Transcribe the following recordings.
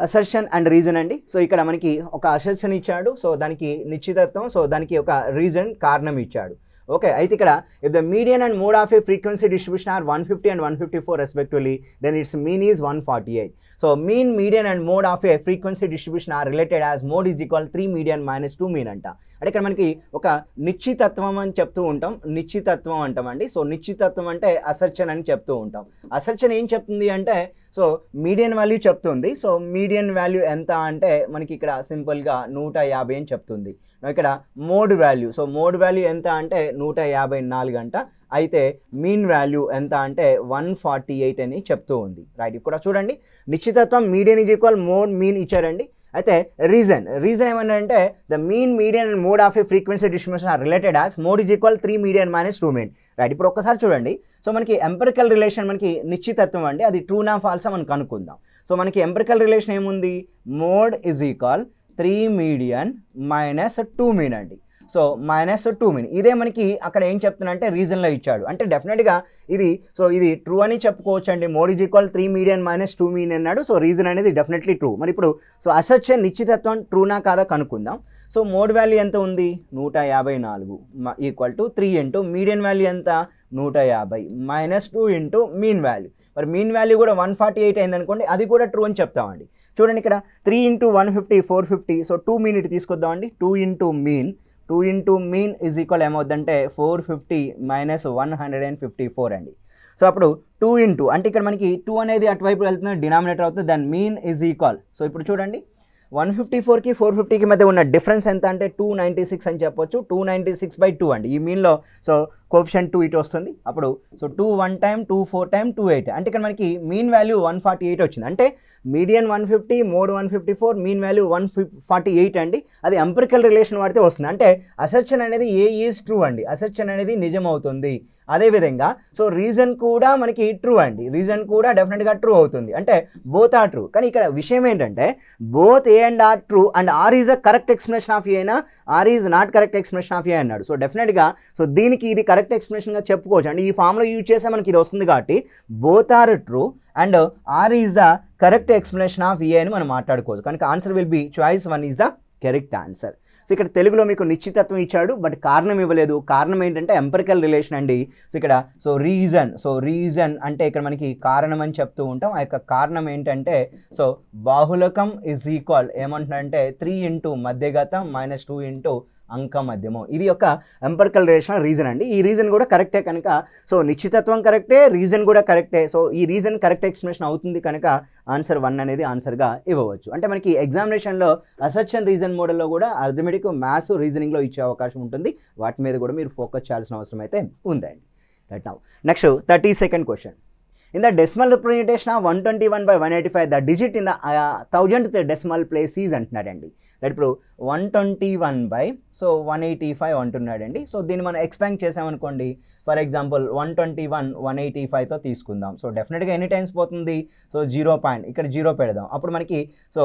Assertion and reason అండి. So ఇక్కడ మనకి ఒక అసర్షన్ ఇచ్చాడు, సో దానికి నిశ్చితత్వం, సో దానికి ఒక రీజన్ కారణం ఇచ్చాడు. ఓకే, అయితే ఇక్కడ if the median and mode of a frequency distribution are 150 and 154 respectively, then its mean is 148. So mean, median and mode of a frequency distribution are related as mode is equal 3 median minus 2 mean అంట. అంటే ఇక్కడ మనకి ఒక నిశ్చితత్వం అని చెప్తూ ఉంటాం, నిశ్చితత్వం అంటామండి. So నిశ్చితత్వం అంటే అసర్షన్ అని చెప్తూ ఉంటాం. అసర్షన్ ఏం చెప్తుంది అంటే సో మీడియన్ వాల్యూ చెప్తుంది. సో మీడియన్ వాల్యూ ఎంత అంటే మనకి ఇక్కడ సింపుల్గా 150 అని చెప్తుంది. ఇక్కడ mode value, so mode value ఎంత అంటే 154 అంట. అయితే మీన్ వాల్యూ ఎంత అంటే 148 అని చెప్తూ ఉంది. రైట్, ఇక్కడ చూడండి నిశ్చితత్వం median is equal mode mean ఇచ్చారండి. అయితే రీజన్ ఏమన్నా అంటే the mean, median and mode of a frequency distribution are related as mode is equal 3 median minus 2 mean. Right, ఇప్పుడు ఒక్కసారి చూడండి. సో మనకి ఎంపెరికల్ రిలేషన్, మనకి నిశ్చితత్వం అండి, అది ట్రూనా ఫాల్సా మనం కనుక్కుందాం. సో మనకి ఎంపెరికల్ రిలేషన్ ఏముంది, mode is equal 3 median minus 2 mean అండి. సో మైనస్ 2 మీన్, ఇదే మనకి అక్కడ ఏం చెప్తున్నా అంటే రీజన్లో ఇచ్చాడు. అంటే డెఫినెట్గా ఇది ట్రూ అని చెప్పుకోవచ్చు అండి. Mode is equal 3 median minus 2 mean అన్నాడు. సో రీజన్ అనేది డెఫినెట్లీ ట్రూ. మరి ఇప్పుడు సో అసర్షన్ నిశ్చితత్వం ట్రూనా కాదా కనుక్కుందాం. సో మోడ్ వాల్యూ ఎంత ఉంది, 154 equal to 3 into median value ఎంత 150 మైనస్ 2 ఇంటూ మీన్ వాల్యూ. మరి మీన్ వాల్యూ కూడా 148 అయింది అనుకోండి, అది కూడా ట్రూ అని చెప్తామండి. చూడండి ఇక్కడ 3 ఇంటూ 150 450. సో 2 మీన్ ఇటు తీసుకొద్దామండి. 2 ఇంటూ మీన్ ఈజ్ ఈక్వల్ ఏమవుద్దంటే 450 మైనస్ 154 అండి. సో అప్పుడు 2 ఇంటూ అంటే ఇక్కడ మనకి 2 అనేది అటువైపు వెళ్తున్న డినామినేటర్ అవుతుంది, దాని మీన్ ఈజ్ ఈక్వల్. సో ఇప్పుడు చూడండి 154కి 450కి మధ్య ఉన్న డిఫరెన్స్ ఎంత అంటే 296 అని చెప్పొచ్చు. 296/2 అండి. ఈ మీన్లో సో కోఎఫిషియంట్ 2 ఇటు వస్తుంది. అప్పుడు సో 2 1 టైమ్ 2 4 టైమ్ 2 8. అంటే ఇక్కడ మనకి మీన్ వాల్యూ 148 వచ్చింది. అంటే మీడియన్ 150, మోడ్ 154, మీన్ వాల్యూ 148 అండి. అది ఎంపెరికల్ రిలేషన్ వాడితే వస్తుంది. అంటే అసర్షన్ అనేది ఏ ఈజ్ ట్రూ అండి, అసర్షన్ అనేది నిజం అవుతుంది. అదేవిధంగా సో రీజన్ కూడా మనకి ట్రూ అండి, రీజన్ కూడా డెఫినెట్గా ట్రూ అవుతుంది. అంటే బోత్ ఆర్ ట్రూ. కానీ ఇక్కడ విషయం ఏంటంటే both A and R true and R is a correct explanation of A అయినా R is not correct explanation of A అన్నాడు. సో డెఫినెట్గా సో దీనికి ఇది కరెక్ట్ ఎక్స్ప్లెనేషన్గా చెప్పుకోవచ్చు అండి. ఈ ఫామ్లో యూజ్ చేస్తే మనకి ఇది వస్తుంది కాబట్టి both R true and R is the correct explanation of A అని మనం మాట్లాడుకోవచ్చు. కనుక answer will be choice 1 is the correct answer. So ఇక్కడ తెలుగులో మీకు నిశ్చితత్వం ఇచ్చాడు, బట్ కారణం ఇవ్వలేదు. కారణం ఏంటంటే ఎంపెరికల్ రిలేషన్ అండి. సో ఇక్కడ రీజన్ అంటే ఇక్కడ మనకి కారణం అని చెప్తూ ఉంటాం. ఆ యొక్క కారణం ఏంటంటే సో బాహుళకం ఈజ్ ఈక్వల్ ఏమంటున్నాడంటే 3 ఇంటూ మధ్యగతం మైనస్ 2 ఇంటూ అంక మధ్యము. ఇది యొక్క ఎంపెరికల్ రిలేషన్ రీజన్ అండి. ఈ రీజన్ కూడా కరెక్టే కనుక సో నిశ్చితత్వం కరెక్టే, రీజన్ కూడా కరెక్టే. సో ఈ రీజన్ కరెక్ట్ ఎక్స్ప్లెనేషన్ అవుతుంది కనుక ఆన్సర్ 1 అనేది ఆన్సర్గా ఇవ్వవచ్చు. అంటే మనకి ఎగ్జామినేషన్లో అసర్షన్ రీజన్ మోడల్లో కూడా అర్థమెటిక్, మ్యాథ్స్, రీజనింగ్లో ఇచ్చే అవకాశం ఉంటుంది. వాటి మీద కూడా మీరు ఫోకస్ చేయాల్సిన అవసరం అయితే ఉందండి. Right now next 32nd question. In the decimal representation of 121/185, the digit in the 1000th decimal place is అంటున్నాడండి. రైట్, ఇప్పుడు 121/185 అంటున్నాడండి. సో దీన్ని మనం ఎక్స్పాండ్ చేసామనుకోండి, ఫర్ ఎగ్జాంపుల్ 121 185తో తీసుకుందాం. సో డెఫినెట్గా ఎన్ని టైమ్స్ పోతుంది, సో 0 పాయింట్ ఇక్కడ 0 పెడదాం. అప్పుడు మనకి సో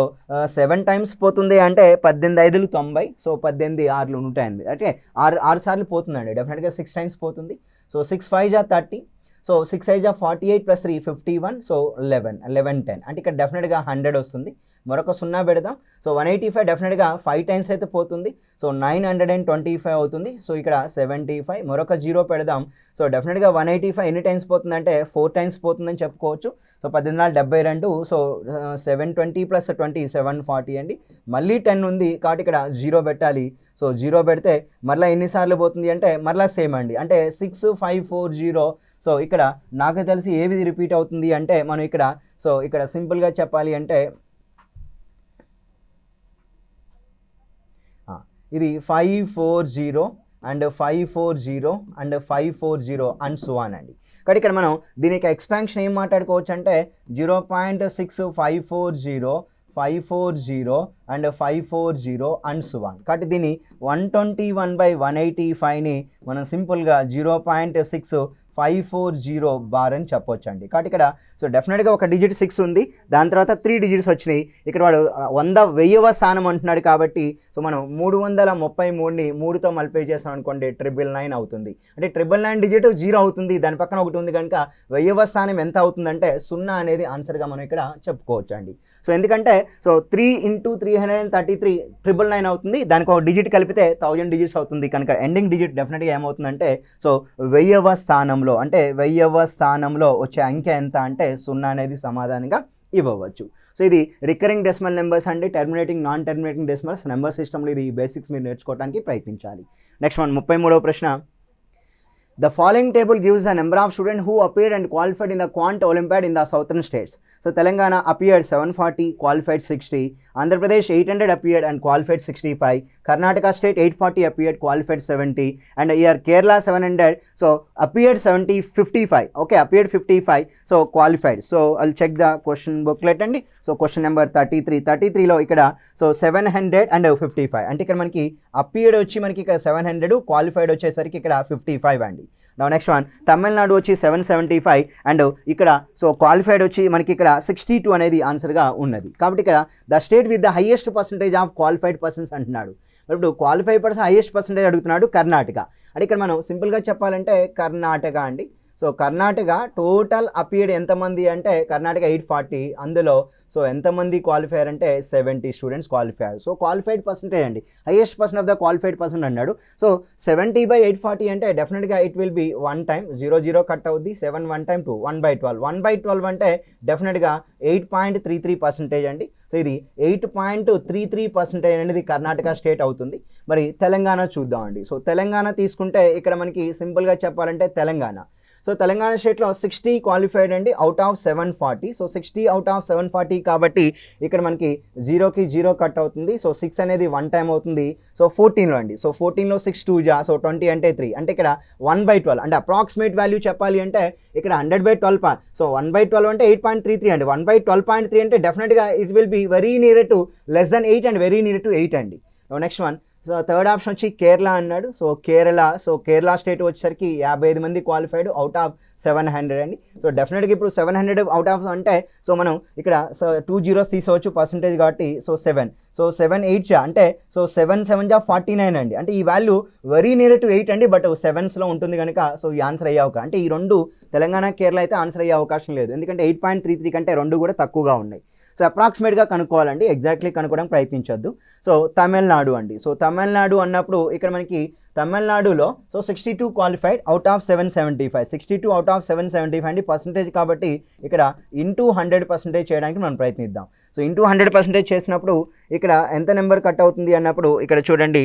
7 టైమ్స్ పోతుంది అంటే 18 5లు 90, సో 18 6లు 180 అంటే 6 సార్లు పోతుందండి. డెఫినెట్గా 6 టైమ్స్ పోతుంది. సో 6 5 జా 30, సో 6 5 జా 48 + 3 51, సో 11 10 అంటే ఇక్కడ డెఫినెట్గా 100 వస్తుంది. మరొక 0 పెడదాం. సో 185 డెఫినెట్గా 5 టైమ్స్ అయితే పోతుంది. సో 925 అవుతుంది. సో ఇక్కడ 75, మరొక 0 పెడదాం. సో డెఫినెట్గా 185 ఎన్ని టైమ్స్ పోతుందంటే 4 టైమ్స్ పోతుందని చెప్పుకోవచ్చు. సో 18 72, సో 720 + 20 740 అండి. మళ్ళీ 10 ఉంది కాబట్టి ఇక్కడ 0 పెట్టాలి. సో 0 పెడితే మరలా ఎన్నిసార్లు పోతుంది అంటే మరలా సేమ్ అండి, అంటే 6540. సో ఇక్కడ నాకు తెలిసి ఏది రిపీట్ అవుతుంది అంటే మనం ఇక్కడ సో ఇక్కడ సింపుల్గా చెప్పాలి అంటే ఇది 540 and 540 and 540 and so on అండి. కాబట్టి ఇక్కడ మనం దీనికి ఎక్స్పాన్షన్ ఏం మాట్లాడుకోవచ్చు అంటే 0.6540 540 అండ్ 540 అండ్ సో ఆన్. కాబట్టి దీన్ని 121/185ని మనం సింపుల్గా 0.6540 బార్ అని చెప్పొచ్చు అండి. కాబట్టి ఇక్కడ సో డెఫినెట్గా ఒక డిజిట్ 6 ఉంది, దాని తర్వాత 3 డిజిట్స్ వచ్చినాయి. ఇక్కడ వాడు 100వ స్థానం అంటున్నాడు కాబట్టి సో మనం 333ని 3తో మల్టిప్లై చేసాం అనుకోండి 999 అవుతుంది. అంటే 999 డిజిట్ 0 అవుతుంది, దాని పక్కన ఒకటి ఉంది కనుక 1000వ స్థానం ఎంత అవుతుందంటే 0 అనేది ఆన్సర్గా మనం ఇక్కడ చెప్పుకోవచ్చు అండి. సో ఎందుకంటే సో 3 × 333 999 అవుతుంది, దానికి ఒక డిజిట్ కలిపితే 1000 డిజిట్స్ అవుతుంది కనుక ఎండింగ్ డిజిట్ డెఫినెట్గా ఏమవుతుందంటే సో 1000వ స్థానంలో అంటే 1000వ స్థానంలో వచ్చే అంకె ఎంత అంటే 0 అనేది సమాధానంగా ఇవ్వవచ్చు. సో ఇది రికరింగ్ డెసిమల్ నెంబర్స్ అండి, terminating non terminating decimals number సిస్టంలో ఇది బేసిక్స్ మీరు నేర్చుకోవడానికి ప్రయత్నించాలి. నెక్స్ట్ వన్ 33వ ప్రశ్న. The following table gives the number of students who appeared and qualified in the Quant Olympiad in the southern states. So Telangana appeared 740, qualified 60. Andhra Pradesh 800 appeared and qualified 65. Karnataka state 840 appeared, qualified 70. And here Kerala 700, so appeared 70, 55. Okay, appeared 55, so qualified. So I'll check the question booklet and so question number 33 లో ఇక్కడ so 700 and 55 అంటే ఇక్కడ మనకి appeared వచ్చి మనకి ఇక్కడ 700, qualified వచ్చేసరికి ఇక్కడ 55 అండి. Now next one, తమిళనాడు వచ్చి 775 అండ్ ఇక్కడ సో క్వాలిఫైడ్ వచ్చి మనకి ఇక్కడ 62 అనేది ఆన్సర్గా ఉన్నది. కాబట్టి ఇక్కడ the state with the highest percentage of qualified persons అంటున్నాడు. ఇప్పుడు క్వాలిఫైడ్ పర్సన్ హైయెస్ట్ పర్సంటేజ్ అడుగుతున్నాడు కర్ణాటక. అంటే ఇక్కడ మనం సింపుల్గా చెప్పాలంటే కర్ణాటక అండి. సో కర్ణాటక టోటల్ అపియర్డ్ ఎంతమంది అంటే కర్ణాటక 840, అందులో సో ఎంతమంది క్వాలిఫైయర్ అంటే 70 students qualifier. So qualified percentage అండి, highest person of the qualified person అన్నాడు. సో 70/840 అంటే డెఫినెట్గా it will be 1 time 0 cut అవుద్ది, 7 1 టైమ్ 2 1/12 1/12 అంటే డెఫినెట్గా 8.33% అండి. సో ఇది 8.33% అనేది కర్ణాటక స్టేట్ అవుతుంది. మరి తెలంగాణ చూద్దామండి. సో తెలంగాణ తీసుకుంటే ఇక్కడ మనకి సింపుల్గా చెప్పాలంటే తెలంగాణ సో తెలంగాణ స్టేట్లో 60 క్వాలిఫైడ్ అండి out of 740. So 60 out of 740 కాబట్టి ఇక్కడ మనకి 0కి 0 కట్ అవుతుంది. సో 6 అనేది 1 టైం అవుతుంది. సో 14లో అండి, సో 14లో 6 2 జా సో 20 అంటే 3 అంటే ఇక్కడ 1/12 అంటే అప్రాక్సిమేట్ వాల్యూ చెప్పాలి అంటే ఇక్కడ 100/12 సో 1/12 అంటే 8.33 అండి. 1/12.3 అంటే డెఫినెట్గా it will be very near to less than 8 and very near to 8 అండి. Next one, so third option వచ్చి కేరళ అన్నాడు. సో కేరళ స్టేట్ వచ్చేసరికి 55 మంది క్వాలిఫైడ్ అవుట్ ఆఫ్ 700 అండి. సో డెఫినెట్గా ఇప్పుడు 700 అవుట్ ఆఫ్ అంటే సో మనం ఇక్కడ 2 zeros తీసుకోవచ్చు పర్సంటేజ్ కాబట్టి సో 7 సో 7 8 అంటే సో 7 7 49 అండి. అంటే ఈ వాల్యూ వెరీ నియర్ టు 8 అండి, బట్ 7స్లో ఉంటుంది కనుక సో ఈ ఆన్సర్ అయ్యే అవకాశం అంటే ఈ రెండు తెలంగాణ కేరళ అయితే ఆన్సర్ అయ్యే అవకాశం లేదు, ఎందుకంటే 8.33 కంటే రెండు కూడా తక్కువగా ఉన్నాయి. సో అప్రాక్సిమేట్గా కనుక్కోవాలండి, ఎగ్జాక్ట్లీ కనుక్కోవడానికి ప్రయత్నించొద్దు. సో తమిళనాడు అండి. సో తమిళనాడు అన్నప్పుడు ఇక్కడ మనకి తమిళనాడులో so 62 qualified out of 775 62 out of 775 అండి పర్సంటేజ్ కాబట్టి ఇక్కడ ఇంటూ 100% చేయడానికి మనం ప్రయత్నిద్దాం. సో ఇంటూ 100% చేసినప్పుడు ఇక్కడ ఎంత నెంబర్ కట్ అవుతుంది అన్నప్పుడు ఇక్కడ చూడండి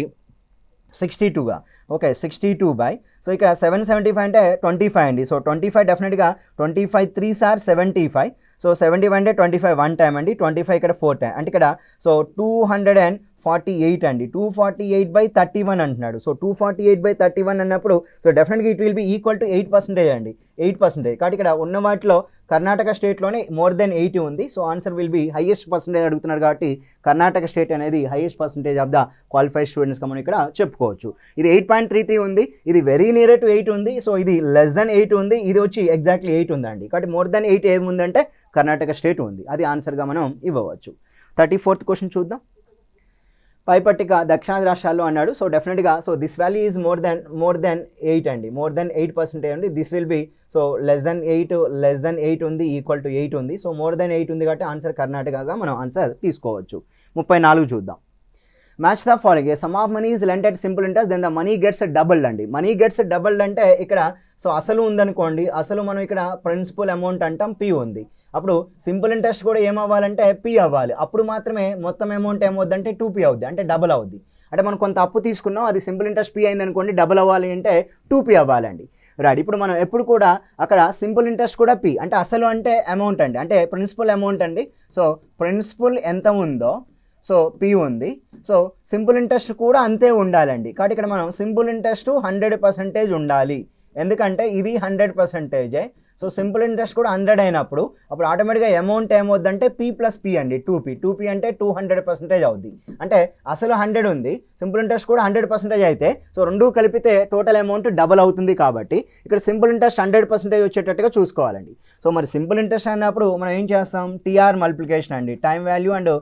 62గా ఓకే 62 సో ఇక్కడ 775 అంటే 25 అండి. సో 25 డెఫినెట్గా 25 3s are 75 సో 75 అంటే 25 1 టైం అండి, 25 ఇక్కడ 4 టైం అంటే ఇక్కడ సో 248 అండి. 248/31 అంటున్నాడు. సో 248/31 అన్నప్పుడు సో డెఫినెట్గా it will be equal to 8% అండి, 8%. కాబట్టి ఇక్కడ ఉన్న వాటిలో కర్ణాటక స్టేట్లోనే మోర్ దెన్ 80 ఉంది. So answer will be highest percentage అడుగుతున్నారు కాబట్టి కర్ణాటక స్టేట్ అనేది highest percentage of the qualified స్టూడెంట్స్గా మనం ఇక్కడ చెప్పుకోవచ్చు. ఇది 8.33 ఉంది, ఇది వెరీ నియర్ టు 8 ఉంది, సో ఇది లెస్ దెన్ 8 ఉంది, ఇది వచ్చి ఎగ్జాక్ట్లీ 8 ఉందండి. కాబట్టి మోర్ దెన్ 8 ఏముందంటే కర్ణాటక స్టేట్ ఉంది, అది ఆన్సర్గా మనం ఇవ్వవచ్చు. 34th క్వశ్చన్ చూద్దాం. పై పట్టిక దక్షిణాది రాష్ట్రాల్లో అన్నాడు. సో డెఫినెట్గా so this value is more than 8 అండి, మోర్ దెన్ 8% అండి. This will be so less than 8 ఉంది, ఈక్వల్ టు 8 ఉంది. సో మోర్ దెన్ 8 ఉంది కాబట్టి ఆన్సర్ కర్ణాటకగా మనం ఆన్సర్ తీసుకోవచ్చు. 34 చూద్దాం. Match the following, a sum of money is lent at simple interest then the money gets doubled అండి. Money gets doubled అంటే ఇక్కడ సో అసలు ఉందనుకోండి, అసలు మనం ఇక్కడ ప్రిన్సిపల్ అమౌంట్ అంటాం, పీ ఉంది. అప్పుడు సింపుల్ ఇంట్రెస్ట్ కూడా ఏమవ్వాలంటే పీ అవ్వాలి, అప్పుడు మాత్రమే మొత్తం అమౌంట్ ఏమవుద్దంటే 2p అవుద్ది, అంటే డబుల్ అవుద్ది. అంటే మనం కొంత అప్పు తీసుకున్నాం, అది సింపుల్ ఇంట్రెస్ట్ పీ అయింది అనుకోండి, డబుల్ అవ్వాలి అంటే 2p అవ్వాలండి. రైట్, ఇప్పుడు మనం ఎప్పుడు కూడా అక్కడ సింపుల్ ఇంట్రెస్ట్ కూడా పీ అంటే అసలు అంటే అమౌంట్ అండి, అంటే ప్రిన్సిపల్ అమౌంట్ అండి. సో ప్రిన్సిపల్ ఎంత ఉందో సో పీ ఉంది, సో సింపుల్ ఇంట్రెస్ట్ కూడా అంతే ఉండాలండి. కాబట్టి ఇక్కడ మనం సింపుల్ ఇంట్రెస్ట్ 100% ఉండాలి, ఎందుకంటే ఇది 100%. సో సింపుల్ ఇంట్రెస్ట్ కూడా 100 అయినప్పుడు అప్పుడు ఆటోమేటిక్గా అమౌంట్ ఏమవుద్దంటే p+p అండి, 2p అంటే 200% అవుద్ది. అంటే అసలు 100 ఉంది, సింపుల్ ఇంట్రెస్ట్ కూడా 100% అయితే సో రెండు కలిపితే టోటల్ అమౌంట్ డబల్ అవుతుంది. కాబట్టి ఇక్కడ సింపుల్ ఇంట్రెస్ట్ 100% వచ్చేటట్టుగా చూసుకోవాలండి. సో మరి సింపుల్ ఇంట్రెస్ట్ అన్నప్పుడు మనం ఏం చేస్తాం, టీఆర్ మల్టిప్లికేషన్ అండి, time value and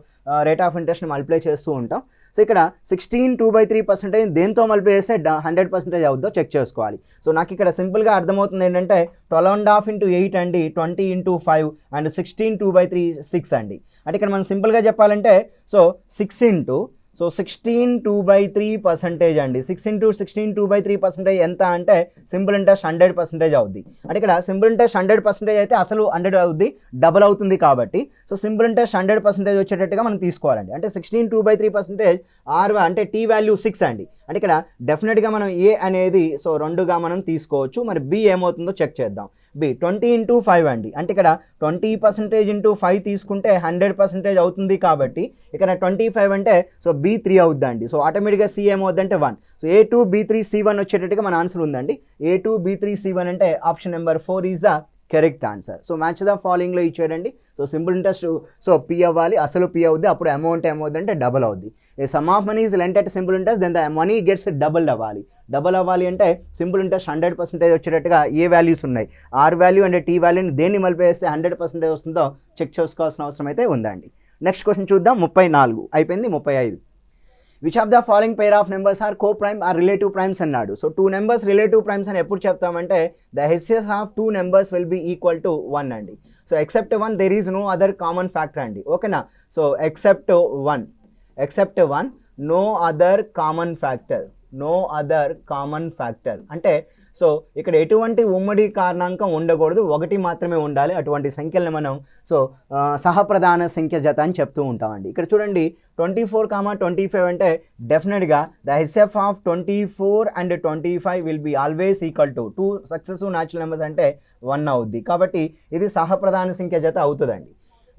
rate of ఇంట్రెస్ట్ని మల్టిప్లై చేస్తూ ఉంటాం. సో ఇక్కడ 16 2/3% దేంతో మల్టిప్లై చేస్తే 100% అవుద్దో చెక్ చేసుకోవాలి. సో నాకు ఇక్కడ సింపుల్గా అర్థమవుతుంది ఏంటంటే 12.5 into 8 అండి, 20 into 5 అండ్ 16 2/3 6 అండి. అంటే ఇక్కడ మనం సింపుల్గా చెప్పాలంటే సో 6 into 16 2/3% అండి. 6 into 16 2/3% ఎంత అంటే సింపుల్ ఇంట్రెస్ట్ 100% అవుద్ది. అంటే ఇక్కడ సింపుల్ ఇంట్రెస్ట్ 100% అయితే అసలు 100 అవుద్ది, డబల్ అవుతుంది కాబట్టి సో సింపుల్ ఇంట్రెస్ట్ 100% వచ్చేటట్టుగా మనం తీసుకోవాలండి. అంటే 16 2/3% ఆర్ అంటే టీ వాల్యూ 6 అండి. అంటే ఇక్కడ డెఫినెట్గా మనం ఏ అనేది సో 2గా మనం తీసుకోవచ్చు. మరి బి ఏమవుతుందో చెక్ చేద్దాం. బి 20 into 5 అండి. అంటే ఇక్కడ 20% into 5 తీసుకుంటే 100% అవుతుంది కాబట్టి ఇక్కడ 25 అంటే సో B3 అవుద్దండి. సో ఆటోమేటిక్గా సి ఏమవుద్దంటే 1. సో A2 B3 C1 వచ్చేటట్టుగా మన ఆన్సర్ ఉందండి. A2 B3 C1 అంటే option number 4 is the correct answer. So match the ఫాలోయింగ్లో ఇచ్చాడండి. So simple interest so P అవ్వాలి, అసలు పి అవుద్ది, అప్పుడు అమౌంట్ ఏమవుద్దంటే డబల్ అవుద్ది. A sum of money is lent at simple interest then the money gets double అవ్వాలి. Double అవ్వాలి అంటే సింపుల్ ఇంట్రెస్ట్ 100% వచ్చేటట్టుగా ఏ వాల్యూస్ ఉన్నాయి, ఆర్ వాల్యూ అండ్ టీ వాల్యూని దేన్ని మల్టిప్లై చేస్తే 100% వస్తుందో చెక్ చేసుకోవాల్సిన అవసరం అయితే ఉందండి. నెక్స్ట్ క్వశ్చన్ చూద్దాం. 34 అయిపోయింది. 35 which of the following pair of numbers are co prime or relative primes అన్నాడు. సో 2 నెంబర్స్ రిలేటివ్ ప్రైమ్స్ అని ఎప్పుడు చెప్తామంటే ద హెసియస్ of 2 numbers will be equal to 1 అండి. So except 1 there is no other common factor అండి. ఓకేనా. So except 1 no other common factor అంటే so ఇక్కడ ఎటువంటి ఉమ్మడి కారణాంకం ఉండకూడదు, ఒకటి మాత్రమే ఉండాలి. అటువంటి సంఖ్యలను మనం సో సహప్రధాన సంఖ్య జత అని చెప్తూ ఉంటామండి. ఇక్కడ చూడండి 24, 25 అంటే డెఫినెట్గా the HF of 24 and 25 will be always equal to 2 successive natural numbers అంటే 1 అవుద్ది. కాబట్టి ఇది సహప్రధాన సంఖ్య జత అవుతుందండి.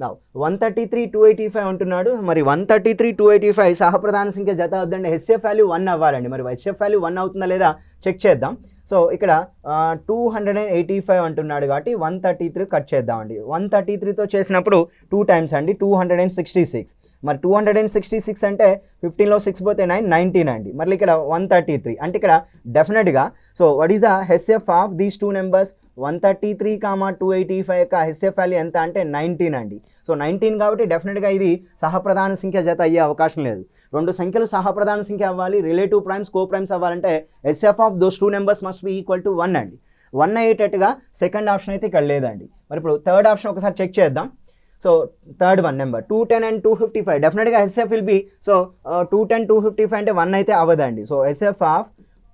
నా 133 285 అంటున్నాడు. మరి 133 285 సహప్రధాన సంఖ్య జత అవుతుందండి. హెచ్ఎఫ్ వాల్యూ 1 అవ్వాలండి. మరి హెచ్ఎఫ్ వాల్యూ 1 అవుతుందా లేదా చెక్ చేద్దాం. సో ఇక్కడ 285 అంటున్నాడు కాబట్టి 133 కట్ చేద్దామండి. 133తో చేసినప్పుడు 2 times అండి 266. మరి 266 అంటే 15లో 6 పోతే 9, 19 అండి. మళ్ళీ ఇక్కడ 133 అంటే ఇక్కడ డెఫినెట్గా so what is the HF of these 2 numbers 133, 285 యొక్క హెచ్ఎఫ్ వాల్యూ ఎంత అంటే 19 అండి. సో 19 కాబట్టి డెఫినెట్గా ఇది సహప్రధాన సంఖ్య జత అయ్యే అవకాశం లేదు. 2 సంఖ్యలు సహప్రధాన సంఖ్య అవ్వాలి, రిలేటివ్ ప్రైమ్స్ కో ప్రైమ్స్ అవ్వాలంటే HF of those 2 numbers must be equal to 1 అండి. 1 అయ్యేటట్టుగా సెకండ్ ఆప్షన్ అయితే ఇక్కడ లేదండి. మరి ఇప్పుడు థర్డ్ ఆప్షన్ ఒకసారి చెక్ చేద్దాం. So third one number 210 and 255 డెఫినెట్గా హెచ్ఎఫ్ విల్ బి సో 210 255 అంటే 1 అయితే అవ్వదండి. సో హెచ్ఎఫ్ ఆఫ్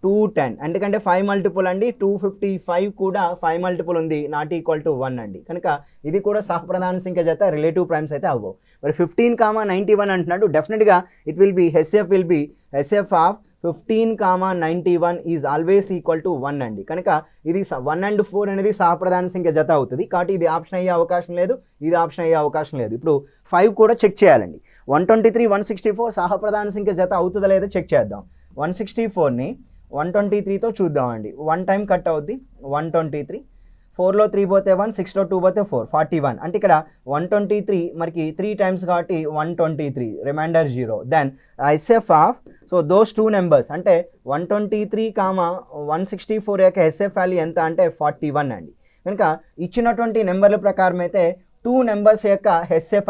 210 ఎందుకంటే 5 మల్టిపుల్ అండి, 255 కూడా 5 మల్టిపుల్ ఉంది, నాట్ ఈక్వల్ టు 1 అండి. కనుక ఇది కూడా సహప్రధాన సంఖ్య జత, రిలేటివ్ ప్రైమ్స్ అయితే అవ్వవు. మరి 15, 91 అంటున్నాడు. డెఫినెట్గా it will B HF of 15, 91 is always equal to 1 అండి. కనుక ఇది 1 and 4 అనేది సహప్రధాన సంఖ్య జత అవుతుంది. కాబట్టి ఇది ఆప్షన్ అయ్యే అవకాశం లేదు, ఇది ఆప్షన్ అయ్యే అవకాశం లేదు. ఇప్పుడు 5 కూడా చెక్ చేయాలండి. 123, 164 సహప్రధాన సంఖ్య జత అవుతుందా లేదా చెక్ చేద్దాం. 164ని 123తో చూద్దామండి. 1 time కట్ అవుద్ది. 123 4లో 3 పోతే 1, 6లో 2 పోతే 4, 41 అంటే ఇక్కడ 123 మనకి 3 times కాబట్టి 123 remainder 0. Then HF of so those 2 numbers అంటే 123, 164 యొక్క హెచ్ఎఫ్ వాల్యూ ఎంత అంటే 41 అండి. కనుక ఇచ్చినటువంటి నెంబర్ల ప్రకారం అయితే 2 నెంబర్స్ యొక్క హెచ్ఎఫ్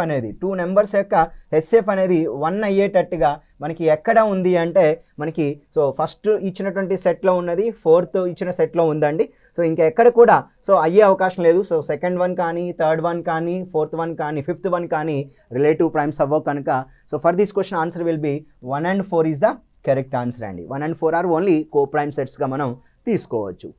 అనేది 1 అయ్యేటట్టుగా మనకి ఎక్కడ ఉంది అంటే మనకి సో ఫస్ట్ ఇచ్చినటువంటి సెట్లో ఉన్నది, ఫోర్త్ ఇచ్చిన సెట్లో ఉందండి. సో ఇంకా ఎక్కడ కూడా సో అయ్యే అవకాశం లేదు. సో సెకండ్ వన్ కానీ, థర్డ్ వన్ కానీ, ఫోర్త్ వన్ కానీ, ఫిఫ్త్ వన్ కానీ రిలేటివ్ ప్రైమ్స్ అవ్వవు. కనుక so for this question answer will be 1 and 4 is the correct answer అండి. 1 and 4 are only co prime సెట్స్గా మనం తీసుకోవచ్చు.